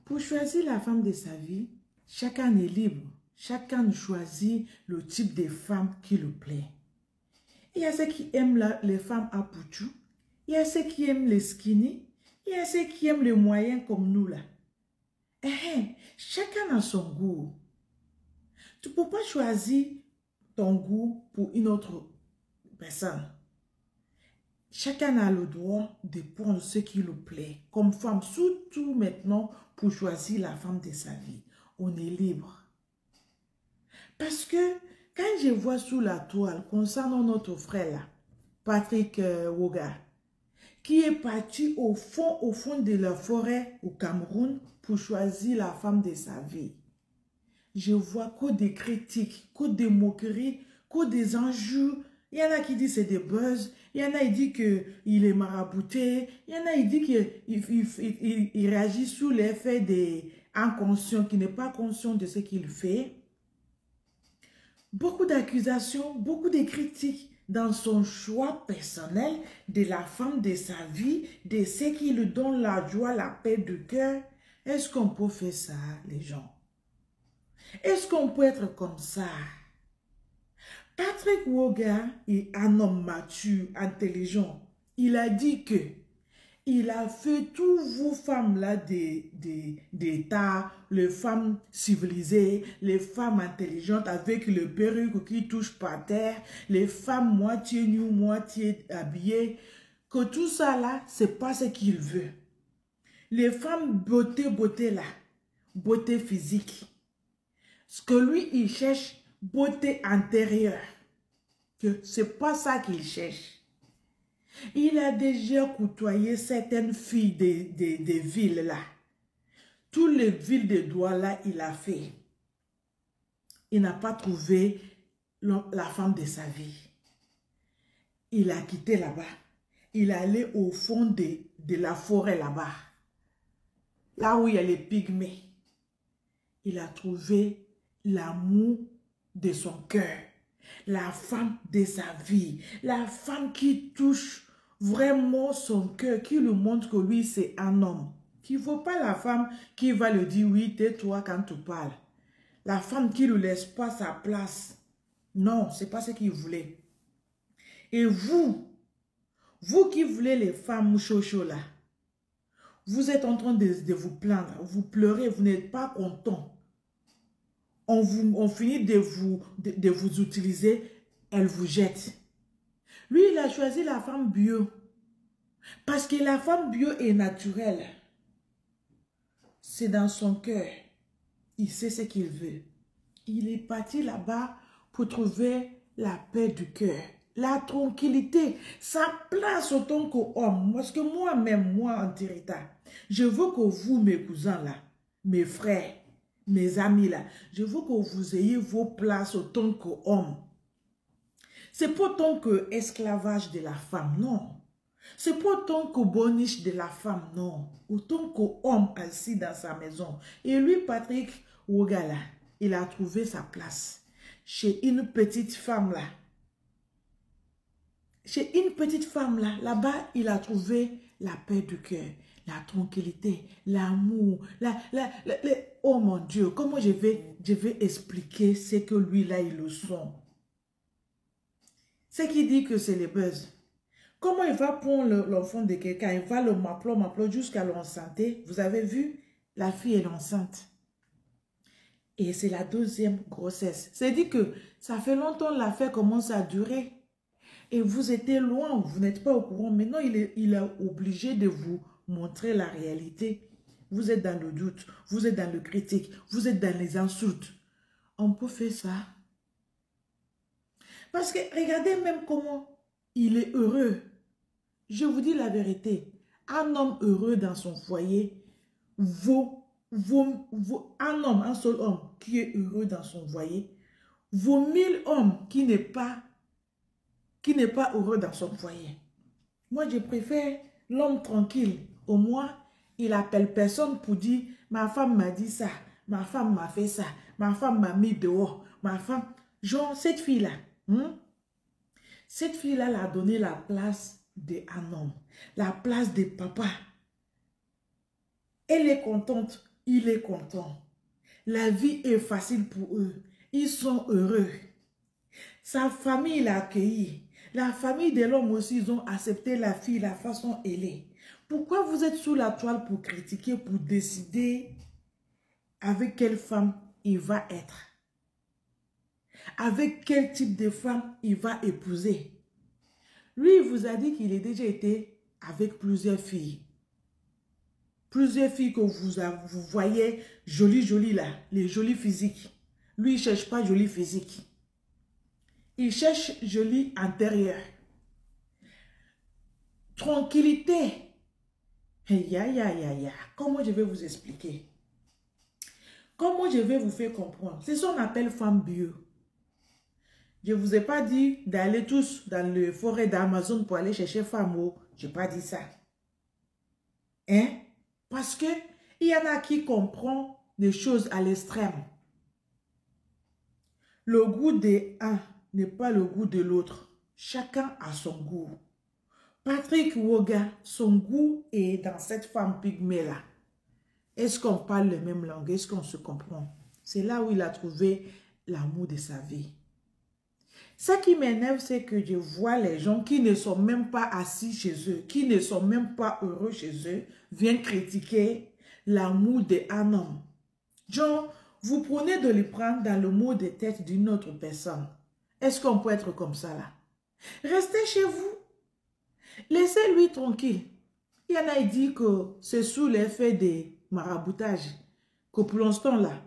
Pour choisir la femme de sa vie, chacun est libre. Chacun choisit le type de femme qui lui plaît. Il y a ceux qui aiment les femmes à pouchou. Il y a ceux qui aiment les skinny. Il y a ceux qui aiment les moyens comme nous là. Chacun a son goût. Tu ne peux pas choisir ton goût pour une autre personne. Chacun a le droit de prendre ce qui lui plaît. Comme femme, surtout maintenant, pour choisir la femme de sa vie. On est libre. Parce que quand je vois sous la toile, concernant notre frère là, Patrick Woga, qui est parti au fond de la forêt au Cameroun pour choisir la femme de sa vie. Je vois que des critiques, que des moqueries, que des injures. Il y en a qui disent c'est des buzz, il y en a qui disent qu'il est marabouté, il y en a qui disent qu'il réagit sous l'effet des inconscients, qui n'est pas conscient de ce qu'il fait. Beaucoup d'accusations, beaucoup de critiques dans son choix personnel de la femme de sa vie, de ce qui lui donne la joie, la paix du cœur. Est-ce qu'on peut faire ça, les gens? Est-ce qu'on peut être comme ça? Patrick Woga est un homme mature, intelligent. Il a dit que il a fait tous vous femmes là d'État, les femmes civilisées, les femmes intelligentes avec le perruque qui touche par terre, les femmes moitié nues, moitié habillées, que tout ça là, c'est pas ce qu'il veut. Les femmes beauté là, beauté physique. Ce que lui, il cherche, beauté intérieure. Que c'est pas ça qu'il cherche. Il a déjà côtoyé certaines filles des villes là. Toutes les villes de Douala, il a fait. Il n'a pas trouvé la femme de sa vie. Il a quitté là-bas. Il est allé au fond de la forêt là-bas. Là où il y a les pygmées. Il a trouvé l'amour de son cœur. La femme de sa vie. La femme qui touche vraiment son cœur, qui lui montre que lui, c'est un homme. Qu'il ne faut pas la femme qui va lui dire oui, tais-toi quand tu parles. La femme qui ne lui laisse pas sa place. Non, ce n'est pas ce qu'il voulait. Et vous qui voulez les femmes chocho là, vous êtes en train de vous plaindre, vous pleurez, vous n'êtes pas content. On finit de vous utiliser, elle vous jette. Lui, il a choisi la femme bio. Parce que la femme bio est naturelle. C'est dans son cœur. Il sait ce qu'il veut. Il est parti là-bas pour trouver la paix du cœur. La tranquillité. Sa place en tant qu'homme. Parce que moi-même, moi, Antirita, je veux que vous, mes cousins là, mes frères, mes amis là, je veux que vous ayez vos places en tant qu'homme. C'est pas tant que esclavage de la femme, non. C'est pas autant que boniche de la femme, non. Autant qu'homme assis dans sa maison. Et lui, Patrick Wogala, il a trouvé sa place chez une petite femme là. Chez une petite femme là, là-bas, il a trouvé la paix du cœur, la tranquillité, l'amour, oh mon Dieu, comment je vais expliquer ce que lui là, il le sent. C'est qui dit que c'est les buzz. Comment il va prendre l'enfant de quelqu'un, il va le m'appeler jusqu'à l'enceinte. Vous avez vu, la fille est enceinte. Et c'est la deuxième grossesse. C'est-à-dire que ça fait longtemps l'affaire commence à durer. Et vous étiez loin, vous n'êtes pas au courant. Maintenant, il est obligé de vous montrer la réalité. Vous êtes dans le doute, vous êtes dans le critique, vous êtes dans les insultes. On peut faire ça. Parce que regardez même comment il est heureux. Je vous dis la vérité. Un homme heureux dans son foyer vaut un homme, un seul homme qui est heureux dans son foyer vaut 1000 hommes qui n'est pas heureux dans son foyer. Moi, je préfère l'homme tranquille. Au moins, il appelle personne pour dire ma femme m'a dit ça, ma femme m'a fait ça, ma femme m'a mis dehors, ma femme. Genre, cette fille-là, cette fille-là l'a donné la place d'un homme, la place de papa. Elle est contente. il est content. La vie est facile pour eux. Ils sont heureux. Sa famille l'a accueilli. La famille de l'homme aussi, ils ont accepté la fille, la façon elle est. Pourquoi vous êtes sous la toile pour critiquer, pour décider avec quelle femme il va être? Avec quel type de femme il va épouser? Lui, il vous a dit qu'il a déjà été avec plusieurs filles. Plusieurs filles que vous voyez jolies là, les jolies physiques. Lui, il ne cherche pas jolie physique. Il cherche joli intérieur. Tranquillité. Comment je vais vous expliquer? Comment je vais vous faire comprendre? C'est ce qu'on appelle femme bio. Je ne vous ai pas dit d'aller tous dans le forêt d'Amazon pour aller chercher femme. Je n'ai pas dit ça. Hein? Parce que il y en a qui comprennent des choses à l'extrême. Le goût de un n'est pas le goût de l'autre. Chacun a son goût. Patrick Woga, son goût est dans cette femme pygmée-là. Est-ce qu'on parle la même langue? Est-ce qu'on se comprend? C'est là où il a trouvé l'amour de sa vie. Ce qui m'énerve, c'est que je vois les gens qui ne sont même pas assis chez eux, qui ne sont même pas heureux chez eux, viennent critiquer l'amour d'un homme. Genre, vous prenez de le prendre dans le mot de tête d'une autre personne. Est-ce qu'on peut être comme ça là? Restez chez vous. Laissez-lui tranquille. Il y en a qui disent que c'est sous l'effet des maraboutages. Que pour l'instant là,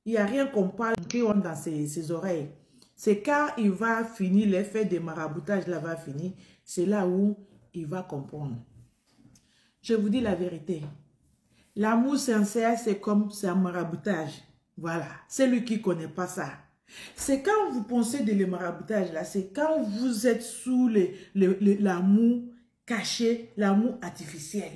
il n'y a rien qu'on parle qui rentre dans ses oreilles. C'est quand il va finir, l'effet des maraboutages là va finir. C'est là où il va comprendre. Je vous dis la vérité. L'amour sincère, c'est comme c'est un maraboutage. Voilà. C'est lui qui ne connaît pas ça. C'est quand vous pensez de le maraboutage là, c'est quand vous êtes sous l'amour caché, l'amour artificiel.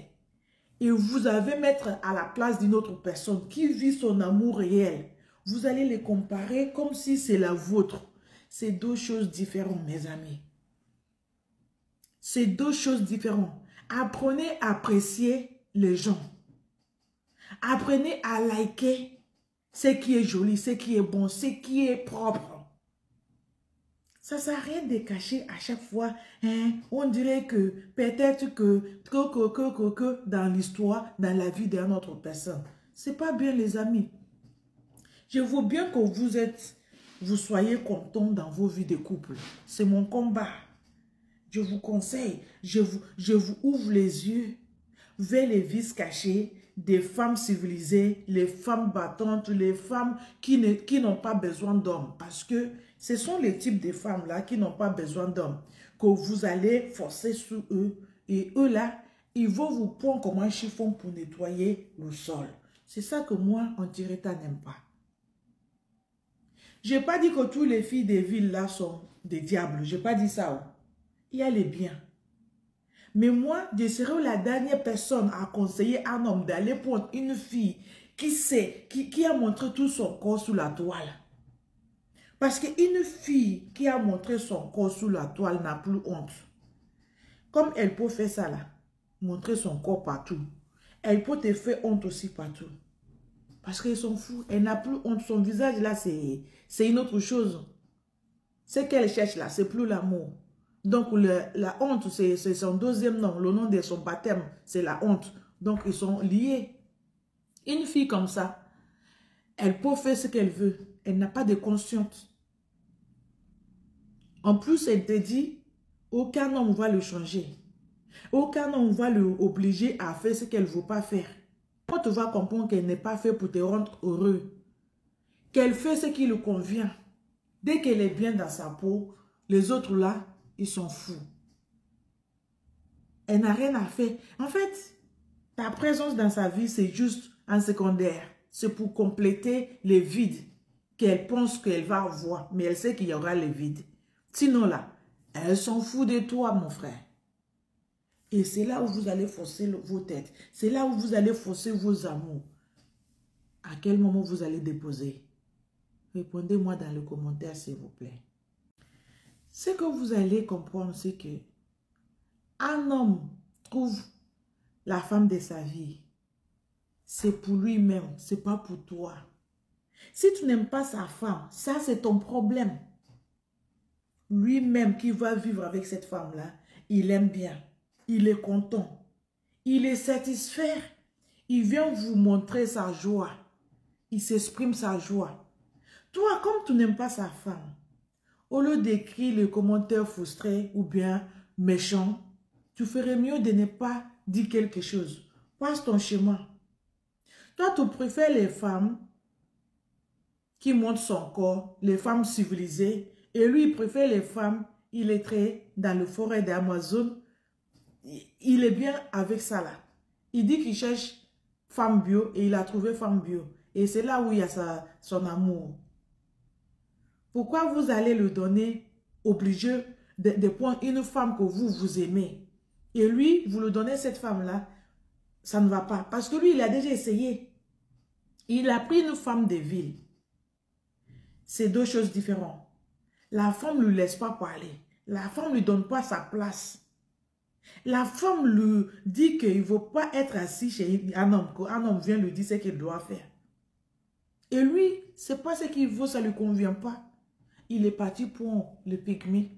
Et vous allez mettre à la place d'une autre personne qui vit son amour réel. Vous allez les comparer comme si c'est la vôtre. C'est deux choses différentes, mes amis. C'est deux choses différentes. Apprenez à apprécier les gens. Apprenez à liker ce qui est joli, ce qui est bon, ce qui est propre. Ça ne sert à rien de cacher à chaque fois. Hein? On dirait que peut-être que dans l'histoire, dans la vie d'une autre personne. Ce n'est pas bien, les amis. Je veux bien que vous soyez contents dans vos vies de couple. C'est mon combat. Je vous conseille, je vous ouvre les yeux vers les vices cachés des femmes civilisées, les femmes battantes, les femmes qui n'ont pas besoin d'hommes. Parce que ce sont les types de femmes-là qui n'ont pas besoin d'hommes. Que vous allez forcer sur eux. Et eux là, ils vont vous prendre comme un chiffon pour nettoyer le sol. C'est ça que moi, en Tireta, n'aime pas. Je n'ai pas dit que toutes les filles des villes là sont des diables. Je n'ai pas dit ça. Il y a les biens. Mais moi, je serai la dernière personne à conseiller un homme d'aller prendre une fille qui a montré tout son corps sous la toile. Parce qu'une fille qui a montré son corps sous la toile n'a plus honte. Comme elle peut faire ça là, montrer son corps partout, elle peut te faire honte aussi partout. Parce qu'ils sont fous. Elle n'a plus honte. Son visage là, c'est une autre chose. Ce qu'elle cherche là, c'est plus l'amour. Donc, la honte, c'est son deuxième nom. Le nom de son baptême, c'est la honte. Donc, ils sont liés. Une fille comme ça, elle peut faire ce qu'elle veut. Elle n'a pas de conscience. En plus, elle te dit, aucun homme va le changer. Aucun homme va l'obliger à faire ce qu'elle ne veut pas faire. Quand tu vas comprendre qu'elle n'est pas faite pour te rendre heureux, qu'elle fait ce qui lui convient, dès qu'elle est bien dans sa peau, les autres là, ils sont fous. Elle n'a rien à faire. En fait, ta présence dans sa vie, c'est juste un secondaire. C'est pour compléter les vides qu'elle pense qu'elle va avoir. Mais elle sait qu'il y aura les vides. Sinon là, elle s'en fout de toi, mon frère. Et c'est là où vous allez forcer vos têtes. C'est là où vous allez forcer vos amours. À quel moment vous allez déposer? Répondez-moi dans le commentaire, s'il vous plaît. Ce que vous allez comprendre, c'est que un homme trouve la femme de sa vie. c'est pour lui-même, c'est pas pour toi. Si tu n'aimes pas sa femme, ça c'est ton problème. Lui-même qui va vivre avec cette femme-là, il aime bien, il est content, il est satisfait. Il vient vous montrer sa joie. Il s'exprime sa joie. Toi, comme tu n'aimes pas sa femme, au lieu d'écrire les commentaires frustrés ou bien méchants, tu ferais mieux de ne pas dire quelque chose. Passe ton chemin. Toi, tu préfères les femmes qui montrent son corps, les femmes civilisées, et lui, il préfère les femmes illettrées dans le forêt d'Amazon. Il est bien avec ça là. Il dit qu'il cherche femme bio et il a trouvé femme bio. Et c'est là où il y a son amour. Pourquoi vous allez le donner obligé de prendre une femme que vous aimez? Et lui, vous le donnez cette femme-là, ça ne va pas. Parce que lui, il a déjà essayé. Il a pris une femme de ville. C'est deux choses différentes. La femme ne lui laisse pas parler. La femme ne lui donne pas sa place. La femme lui dit qu'il ne veut pas être assis chez un homme. Qu'un homme vient lui dire ce qu'il doit faire. Et lui, ce n'est pas ce qu'il veut, ça ne lui convient pas. Il est parti pour le pygmée.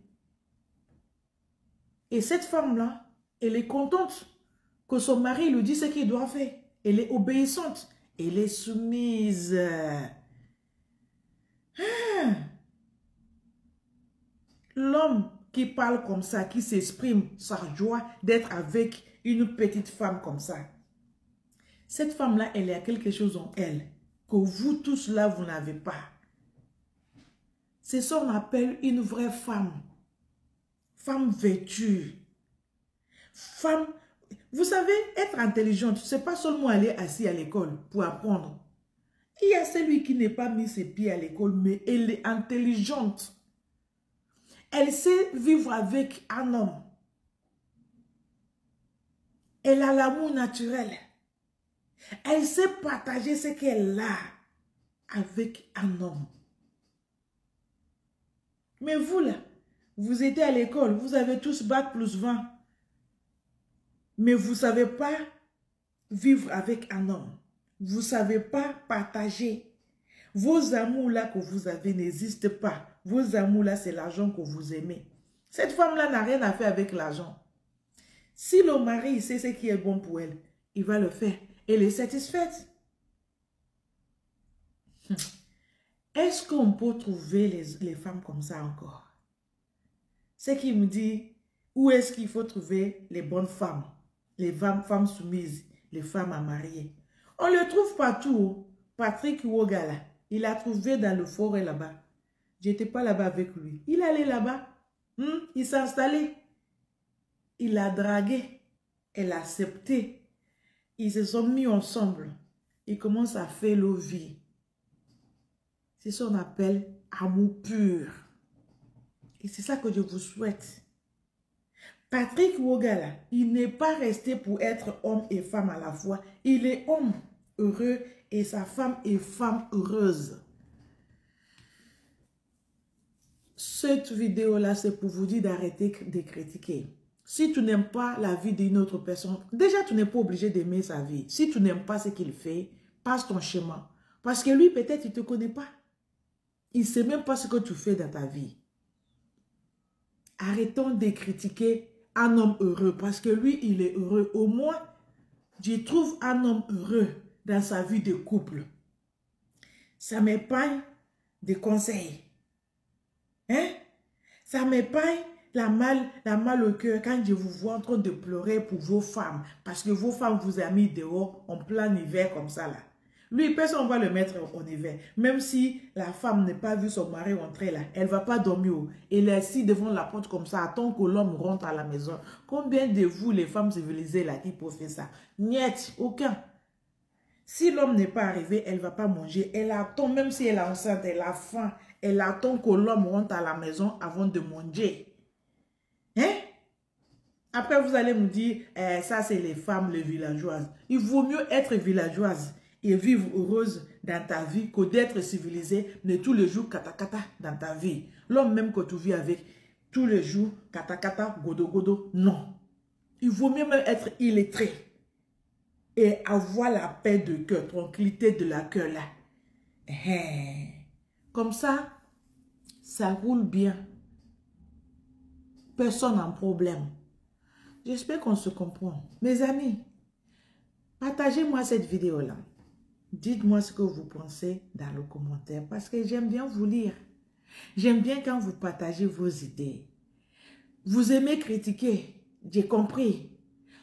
Et cette femme-là, elle est contente que son mari lui dise ce qu'il doit faire. Elle est obéissante. Elle est soumise. L'homme qui parle comme ça, qui s'exprime sa joie d'être avec une petite femme comme ça. Cette femme-là, elle a quelque chose en elle que vous tous là, vous n'avez pas. C'est ça qu'on appelle une vraie femme. Femme vêtue. Femme, vous savez, être intelligente, ce n'est pas seulement aller assis à l'école pour apprendre. Il y a celui qui n'est pas mis ses pieds à l'école, mais elle est intelligente. Elle sait vivre avec un homme. Elle a l'amour naturel. Elle sait partager ce qu'elle a avec un homme. Mais vous là, vous étiez à l'école, vous avez tous bac plus 20. Mais vous ne savez pas vivre avec un homme. Vous ne savez pas partager. Vos amours là que vous avez n'existent pas. Vos amours là, c'est l'argent que vous aimez. Cette femme-là n'a rien à faire avec l'argent. Si le mari sait ce qui est bon pour elle, il va le faire. Elle est satisfaite. Est-ce qu'on peut trouver les femmes comme ça encore? C'est qui me dit, où est-ce qu'il faut trouver les bonnes femmes? Les femmes soumises, les femmes à marier. On le trouve partout. Patrick Wogala, il a trouvé dans le forêt là-bas. J'étais pas là-bas avec lui. Il allait là-bas. Il s'est installé. Il a dragué. Elle a accepté. Ils se sont mis ensemble. Ils commencent à faire leur vie. C'est ce qu'on appelle amour pur. Et c'est ça que je vous souhaite. Patrick Wogala, il n'est pas resté pour être homme et femme à la fois. Il est homme heureux et sa femme est femme heureuse. Cette vidéo-là, c'est pour vous dire d'arrêter de critiquer. Si tu n'aimes pas la vie d'une autre personne, déjà tu n'es pas obligé d'aimer sa vie. Si tu n'aimes pas ce qu'il fait, passe ton chemin. Parce que lui, peut-être, il ne te connaît pas. Il ne sait même pas ce que tu fais dans ta vie. Arrêtons de critiquer un homme heureux parce que lui, il est heureux. Au moins, je trouve un homme heureux dans sa vie de couple. Ça m'épargne des conseils. Hein? Ça m'épargne la mal au cœur quand je vous vois en train de pleurer pour vos femmes. Parce que vos femmes vous ont mis dehors en plein hiver comme ça là. Lui, personne ne va le mettre en hiver. Même si la femme n'a pas vu son mari rentrer là, elle ne va pas dormir. Elle est assise devant la porte comme ça, attend que l'homme rentre à la maison. Combien de vous, les femmes civilisées là, qui peuvent faire ça? Niet, aucun. Si l'homme n'est pas arrivé, elle ne va pas manger. Elle attend, même si elle est enceinte, elle a faim. Elle attend que l'homme rentre à la maison avant de manger. Hein? Après, vous allez me dire, ça c'est les femmes, les villageoises. Il vaut mieux être villageoise et vivre heureuse dans ta vie que d'être civilisée, mais tous les jours kata-kata dans ta vie. L'homme même que tu vis avec, tous les jours kata-kata, godo-godo, non. Il vaut mieux même être illettré. et avoir la paix de cœur, tranquillité de la cœur là. Comme ça roule bien. Personne n'a problème. J'espère qu'on se comprend. Mes amis, partagez-moi cette vidéo-là. Dites-moi ce que vous pensez dans le commentaire parce que j'aime bien vous lire. J'aime bien quand vous partagez vos idées. Vous aimez critiquer, j'ai compris.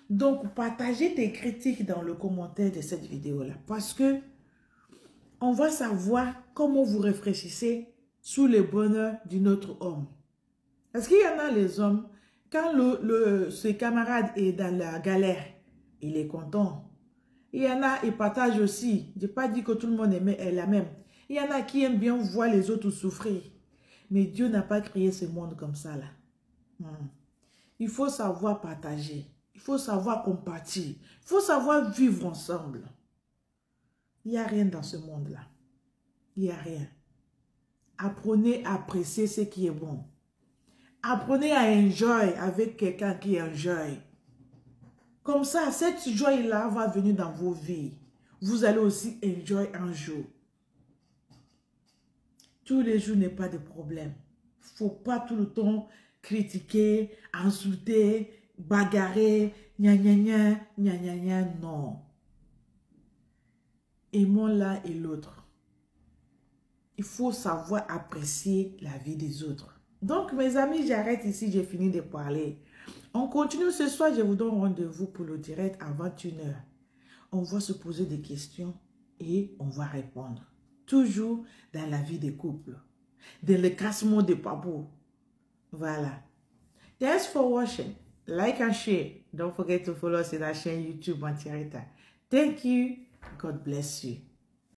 Donc, partagez tes critiques dans le commentaire de cette vidéo-là parce que on va savoir comment vous réfléchissez sous le bonheur d'un autre homme. Parce qu'il y en a les hommes, quand ce camarade est dans la galère, il est content. Il y en a, ils partagent aussi. Je n'ai pas dit que tout le monde est la même. Il y en a qui aiment bien voir les autres souffrir. Mais Dieu n'a pas créé ce monde comme ça là. Il faut savoir partager. Il faut savoir compatir. Il faut savoir vivre ensemble. Il n'y a rien dans ce monde-là. Il n'y a rien. Apprenez à apprécier ce qui est bon. Apprenez à enjoy avec quelqu'un qui enjoy. Comme ça, cette joie-là va venir dans vos vies. Vous allez aussi enjoy un jour. Tous les jours n'est pas de problème. Il ne faut pas tout le temps critiquer, insulter, bagarrer, gna gna gna, gna gna gna, non. Aimons l'un et l'autre. Il faut savoir apprécier la vie des autres. Donc, mes amis, j'arrête ici, j'ai fini de parler. On continue ce soir, je vous donne rendez-vous pour le direct à 21h. On va se poser des questions et on va répondre. Toujours dans la vie des couples. Dans le classement des papous. Voilà. Thanks for watching. Like and share. Don't forget to follow us in our chaîne YouTube Auntie Rita. Thank you. God bless you.